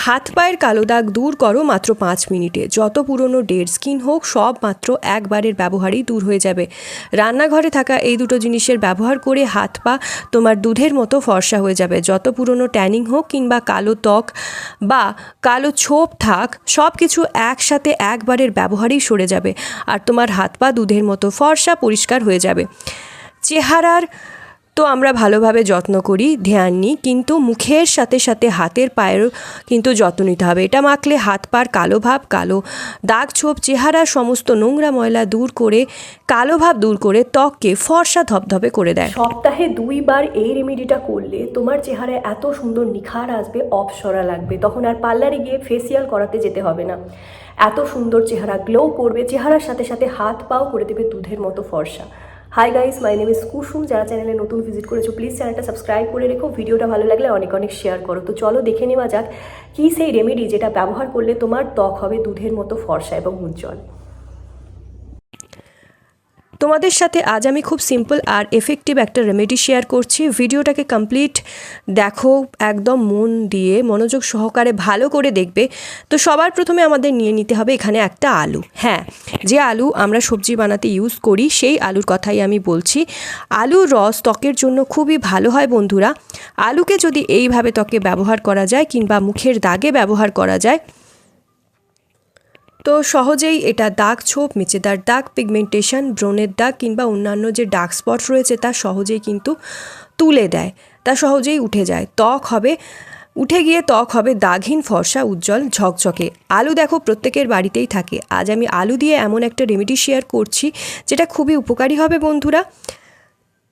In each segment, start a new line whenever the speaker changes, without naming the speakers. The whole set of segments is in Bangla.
হাত পায়ের কালো দাগ দূর করো মাত্র 5 মিনিটে। যত পুরনো ডেড স্কিন হোক সব মাত্র একবারের ব্যবহারেই দূর হয়ে যাবে। রান্নাঘরে থাকা এই দুটো জিনিসের ব্যবহার করে হাত পা তোমার দুধের মতো ফর্সা হয়ে যাবে। যত পুরনো ট্যানিং হোক কিংবা কালো ত্বক বা কালো ছোপ থাক, সব কিছু একসাথে একবারের ব্যবহারেই সরে যাবে আর তোমার হাত পা দুধের মতো ফর্সা পরিষ্কার হয়ে যাবে। চেহারার তো আমরা ভালোভাবে যত্ন করি, ধ্যান নিই, কিন্তু মুখের সাথে সাথে হাতের পায়েরও কিন্তু যত্ন নিতে হবে। এটা মাখলে হাত পার কালো ভাব, কালো দাগ ছোপ, চেহারার সমস্ত নোংরা ময়লা দূর করে, কালো ভাব দূর করে ত্বককে ফর্সা ধপধপে করে দেয়। সপ্তাহে 2 বার এই রেমেডিটা করলে তোমার চেহারায় এত সুন্দর নিখার আসবে, অপসরা লাগবে। তখন আর পার্লারে গিয়ে ফেসিয়াল করাতে যেতে হবে না। এত সুন্দর চেহারা গ্লো করবে, চেহারার সাথে সাথে হাত পাও করে দেবে দুধের মতো ফর্সা। Hi guys, my name is Kusum. যারা চ্যানেলে নতুন ভিজিট করেছো প্লিজ চ্যানেলটা সাবস্ক্রাইব করে রেখো। ভিডিওটা ভালো লাগলে অনেক অনেক শেয়ার করো। তো চলো দেখে নেওয়া যাক কী সেই রেমেডি যেটা ব্যবহার করলে তোমার ত্বক হবে দুধের মতো ফর্সা এবং উজ্জ্বল। তোমাদের সাথে আজ আমি খুব সিম্পল আর এফেক্টিভ একটা রেমেডি শেয়ার করছি। ভিডিওটাকে কমপ্লিট দেখো, একদম মন দিয়ে মনোযোগ সহকারে ভালো করে দেখবে। তো সবার প্রথমে আমাদের নিয়ে নিতে হবে এখানে একটা আলু। হ্যাঁ, যে আলু আমরা সবজি বানাতে ইউজ করি সেই আলুর কথাই আমি বলছি। আলুর রস ত্বকের জন্য খুবই ভালো হয় বন্ধুরা। আলুকে যদি এইভাবে ত্বকে ব্যবহার করা যায় কিংবা মুখের দাগে ব্যবহার করা যায় তো সহজেই এটা দাগ ছোপ, মেচেদার দাগ, পিগমেন্টেশন, ব্রণের দাগ কিংবা অন্যান্য যে ডার্ক স্পট রয়েছে তা সহজেই কিন্তু তুলে দেয়, তা সহজেই উঠে যায়। উঠে গিয়ে ত্বক হবে দাগহীন, ফর্সা, উজ্জ্বল, ঝকঝকে। আলু দেখো প্রত্যেকের বাড়িতেই থাকে। আজ আমি আলু দিয়ে এমন একটা রেমেডি শেয়ার করছি যেটা খুবই উপকারী হবে বন্ধুরা।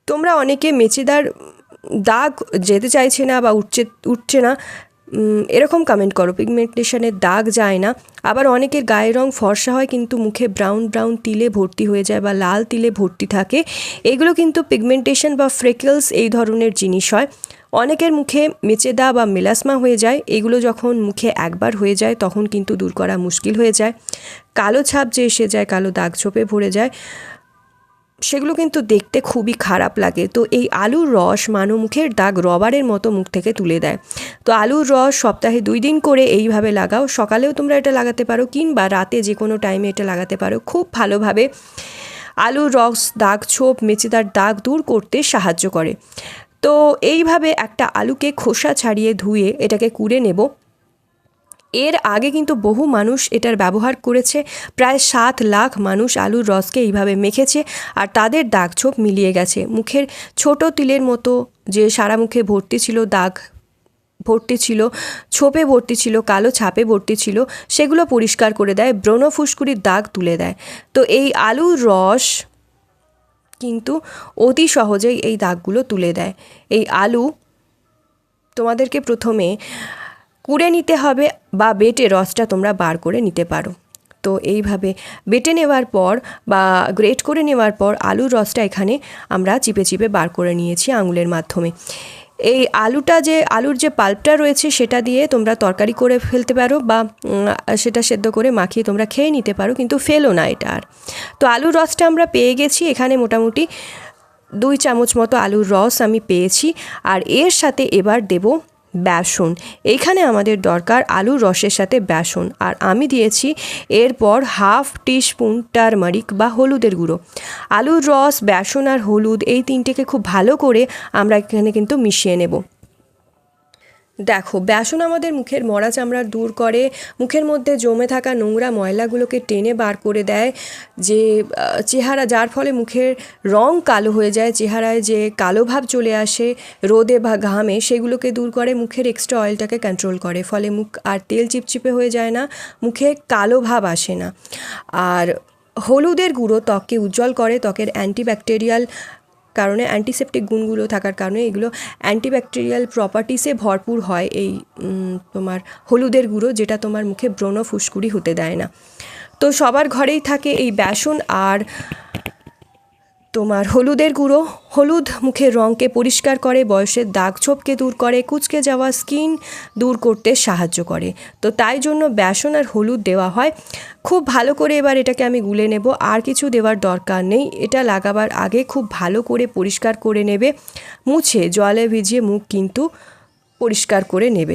তোমরা অনেকে মেচেদার দাগ যেতে চাইছে না বা উঠছে না এরকম কমেন্ট করো, পিগমেন্টেশনের দাগ যায় না। আবার অনেকের গায়ের রং ফর্সা হয় কিন্তু মুখে ব্রাউন ব্রাউন তিলে ভর্তি হয়ে যায় বা লাল তিলে ভর্তি থাকে। এগুলো কিন্তু পিগমেন্টেশন বা ফ্রেকলস এই ধরনের জিনিস হয়। অনেকের মুখে মেচেদা বা মেলাসমা হয়ে যায়। এগুলো যখন মুখে একবার হয়ে যায় তখন কিন্তু দূর করা মুশকিল হয়ে যায়। কালো ছাপ যে এসে যায়, কালো দাগ ছোপে ভরে যায়, সেগুলো কিন্তু দেখতে খুবই খারাপ লাগে। তো এই আলুর রস মুখের দাগ রবারের মতো মুখ থেকে তুলে দেয়। তো আলুর রস সপ্তাহে 2 দিন করে এইভাবে লাগাও। সকালেও তোমরা এটা লাগাতে পারো কিংবা রাতে যে কোনো টাইমে এটা লাগাতে পারো। খুব ভালোভাবে আলুর রস দাগ ছোপ, মেচেদার দাগ দূর করতে সাহায্য করে। তো এইভাবে একটা আলুকে খোসা ছাড়িয়ে ধুয়ে এটাকে কুড়ে নেব। এর আগে কিন্তু বহু মানুষ এটার ব্যবহার করেছে। প্রায় 7 লাখ মানুষ আলুর রসকে এইভাবে মেখেছে আর তাদের দাগ ছোপ মিলিয়ে গেছে। মুখের ছোট তিলের মতো যে সারা মুখে ভর্তি ছিল, দাগ ভর্তি ছিল, ছোপে ভর্তি ছিল, কালো ছাপে ভর্তি ছিল, সেগুলো পরিষ্কার করে দেয়, ব্রণ ফুসকুড়ির দাগ তুলে দেয়। তো এই আলুর রস কিন্তু অতি সহজেই এই দাগগুলো তুলে দেয়। এই আলু তোমাদেরকে প্রথমে কুড়ে নিতে হবে বা বেটে রসটা তোমরা বার করে নিতে পারো। তো এইভাবে বেটে নেওয়ার পর বা গ্রেট করে নেওয়ার পর আলুর রসটা এখানে আমরা চিপে চিপে বার করে নিয়েছি আঙুলের মাধ্যমে। এই আলুর যে পাল্পটা রয়েছে সেটা দিয়ে তোমরা তরকারি করে ফেলতে পারো বা সেটা সেদ্ধ করে মাখিয়ে তোমরা খেয়ে নিতে পারো, কিন্তু ফেলো না এটা আর। তো আলুর রসটা আমরা পেয়ে গেছি। এখানে মোটামুটি 2 চামচ মতো আলুর রস আমি পেয়েছি। আর এর সাথে এবার দেব বেসন। এইখানে আমাদের দরকার আলুর রসের সাথে বেসন। আর আমি দিয়েছি এরপর 1/2 টিস্পুন টারমারিক বা হলুদের গুঁড়ো। আলুর রস, বেসন আর হলুদ এই তিনটেকে খুব ভালো করে আমরা এখানে কিন্তু মিশিয়ে নেব। দেখো, বেসন আমাদের মুখের মরা চামড়া দূর করে, মুখের মধ্যে জমে থাকা নোংরা ময়লাগুলোকে টেনে বার করে দেয়, যে চেহারা, যার ফলে মুখের রং কালো হয়ে যায়, চেহারায় যে কালো ভাব চলে আসে রোদে বা ঘামে, সেগুলোকে দূর করে, মুখের এক্সট্রা অয়েলটাকে কন্ট্রোল করে, ফলে মুখ আর তেল চিপচিপে হয়ে যায় না, মুখে কালো ভাব আসে না। আর হলুদের গুঁড়ো ত্বককে উজ্জ্বল করে, ত্বকের অ্যান্টিব্যাকটেরিয়াল কারণে, অ্যান্টিসেপ্টিক গুণগুলো থাকার কারণে এগুলো অ্যান্টিব্যাকটেরিয়াল প্রপার্টিসে ভরপুর হয় এই তোমার হলুদের গুঁড়ো, যেটা তোমার মুখে ব্রণ ফুসকুড়ি হতে দেয় না। তো সবার ঘরেই থাকে এই বেসন আর তোমার হলুদের গুঁড়ো। হলুদ মুখের রঙকে পরিষ্কার করে, বয়সের দাগ ছোপকে দূর করে, কুঁচকে যাওয়া স্কিন দূর করতে সাহায্য করে। তো তাই জন্য বেসন আর হলুদ দেওয়া হয়। খুব ভালো করে এবার এটাকে আমি গুলে নেব, আর কিছু দেওয়ার দরকার নেই। এটা লাগাবার আগে খুব ভালো করে পরিষ্কার করে নেবে, মুছে জলে ভিজিয়ে মুখ কিন্তু পরিষ্কার করে নেবে।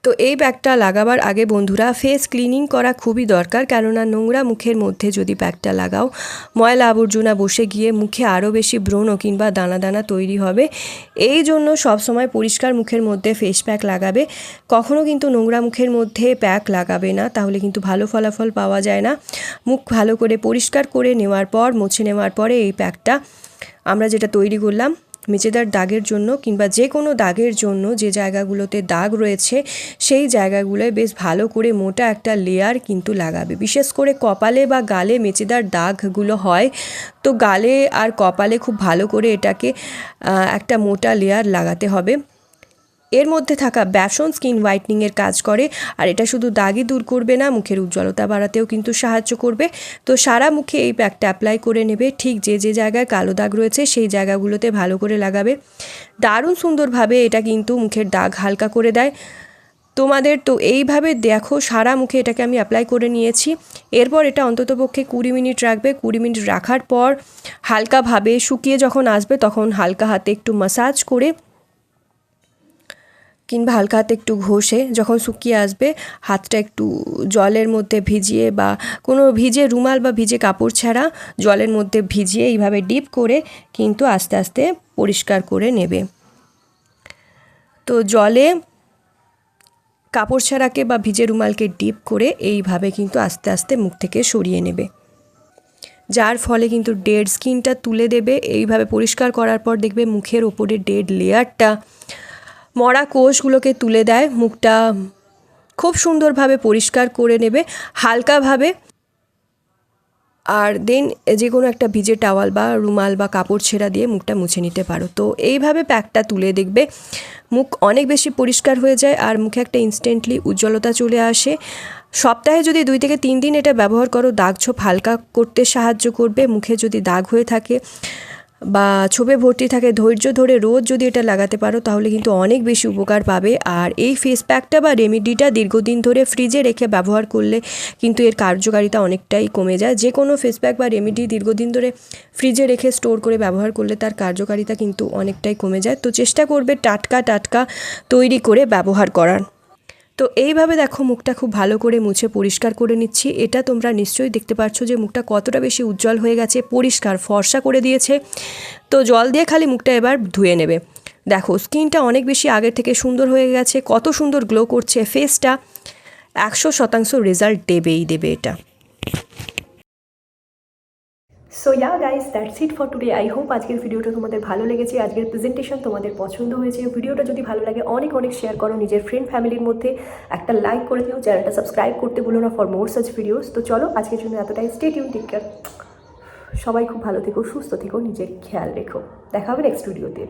তো এই প্যাকটা লাগাবার আগে বন্ধুরা ফেস ক্লিনিং করা খুবই দরকার, কেননা নোংরা মুখের মধ্যে যদি প্যাকটা লাগাও ময়লা আবর্জনা বসে গিয়ে মুখে আরও বেশি ব্রণ কিংবা দানা দানা তৈরি হবে। এই জন্য সবসময় পরিষ্কার মুখের মধ্যে ফেস প্যাক লাগাবে, কখনও কিন্তু নোংরা মুখের মধ্যে প্যাক লাগাবে না, তাহলে কিন্তু ভালো ফলাফল পাওয়া যায় না। মুখ ভালো করে পরিষ্কার করে নেওয়ার পর মুছে নেওয়ার পরে এই প্যাকটা আমরা যেটা তৈরি করলাম মেচেদার দাগের জন্য কিংবা যে কোনো দাগের জন্য যে জায়গাগুলোতে দাগ রয়েছে সেই জায়গাগুলোয় বেশ ভালো করে মোটা একটা লেয়ার কিন্তু লাগাবে। বিশেষ করে কপালে বা গালে মেচেদার দাগগুলো হয়, তো গালে আর কপালে খুব ভালো করে এটাকে একটা মোটা লেয়ার লাগাতে হবে। এর মধ্যে থাকা বেসন স্কিন হোয়াইটনিংয়ের কাজ করে, আর এটা শুধু দাগই দূর করবে না, মুখের উজ্জ্বলতা বাড়াতেও কিন্তু সাহায্য করবে। তো সারা মুখে এই প্যাকটা অ্যাপ্লাই করে নেবে, ঠিক যে যে জায়গায় কালো দাগ রয়েছে সেই জায়গাগুলোতে ভালো করে লাগাবে। দারুণ সুন্দরভাবে এটা কিন্তু মুখের দাগ হালকা করে দেয় তোমাদের। তো এইভাবে দেখো সারা মুখে এটাকে আমি অ্যাপ্লাই করে নিয়েছি। এরপর এটা অন্ততপক্ষে 20 মিনিট রাখবে। 20 মিনিট রাখার পর হালকাভাবে শুকিয়ে যখন আসবে তখন হালকা হাতে একটু ম্যাসাজ করে কিংবা হালকা হাতে একটু ঘষে যখন শুকিয়ে আসবে হাতটা একটু জলের মধ্যে ভিজিয়ে বা কোনো ভিজে রুমাল বা ভিজে কাপড় ছাড়া জলের মধ্যে ভিজিয়ে এইভাবে ডিপ করে কিন্তু আস্তে আস্তে পরিষ্কার করে নেবে। তো জলে কাপড় ছাড়াকে বা ভিজে রুমালকে ডিপ করে এইভাবে কিন্তু আস্তে আস্তে মুখ থেকে সরিয়ে নেবে, যার ফলে কিন্তু ডেড স্কিনটা তুলে দেবে। এইভাবে পরিষ্কার করার পর দেখবে মুখের ওপরে ডেড লেয়ারটা মরা কোষগুলোকে তুলে দেয়, মুখটা খুব সুন্দরভাবে পরিষ্কার করে নেবে হালকাভাবে। আর দেন যে কোনো একটা ভিজে টাওয়াল বা রুমাল বা কাপড় ছেঁড়া দিয়ে মুখটা মুছে নিতে পারো। তো এইভাবে প্যাকটা তুলে দেখবে মুখ অনেক বেশি পরিষ্কার হয়ে যায় আর মুখে একটা ইনস্ট্যান্টলি উজ্জ্বলতা চলে আসে। সপ্তাহে যদি 2 থেকে 3 দিন এটা ব্যবহার করো দাগ ছোপ হালকা করতে সাহায্য করবে। মুখে যদি দাগ হয়ে থাকে বা ছোপে ভর্তি থাকে, ধৈর্য ধরে রোজ যদি এটা লাগাতে পারো তাহলে কিন্তু অনেক বেশি উপকার পাবে। আর এই ফেস প্যাকটা বা রেমেডিটা দীর্ঘদিন ধরে ফ্রিজে রেখে ব্যবহার করলে কিন্তু এর কার্যকারিতা অনেকটাই কমে যায়। যে কোনো ফেস প্যাক বা রেমেডি দীর্ঘদিন ধরে ফ্রিজে রেখে স্টোর করে ব্যবহার করলে তার কার্যকারিতা কিন্তু অনেকটাই কমে যায়। তো চেষ্টা করবে টাটকা টাটকা তৈরি করে ব্যবহার করার। তো এইভাবে দেখো মুখটা খুব ভালো করে মুছে পরিষ্কার করে নিচ্ছি। এটা তোমরা নিশ্চয়ই দেখতে পাচ্ছ যে মুখটা কতটা বেশি উজ্জ্বল হয়ে গেছে, পরিষ্কার ফর্সা করে দিয়েছে। তো জল দিয়ে খালি মুখটা এবার ধুয়ে নেবে। দেখো স্কিনটা অনেক বেশি আগের থেকে সুন্দর হয়ে গেছে, কত সুন্দর গ্লো করছে ফেসটা। 100% রেজাল্ট দেবেই দেবে এটা। So guys that's it for today. I hope আজকের ভিডিওটা তোমাদের ভালো লেগেছে, আজকের প্রেজেন্টেশন তোমাদের পছন্দ হয়েছে। ভিডিওটা যদি ভালো লাগে অনেক অনেক শেয়ার করো নিজের ফ্রেন্ড ফ্যামিলির মধ্যে, একটা লাইক করে দিও, চ্যানেলটা সাবস্ক্রাইব করতে ভুলো না ফর মোর সাচ ভিডিওস। তো চলো আজকের জন্য এতটাই। Stay tune, take care. সবাই খুব ভালো থেকো, সুস্থ থেকো, নিজের খেয়াল রেখো। দেখা হবে নেক্সট ভিডিওতে।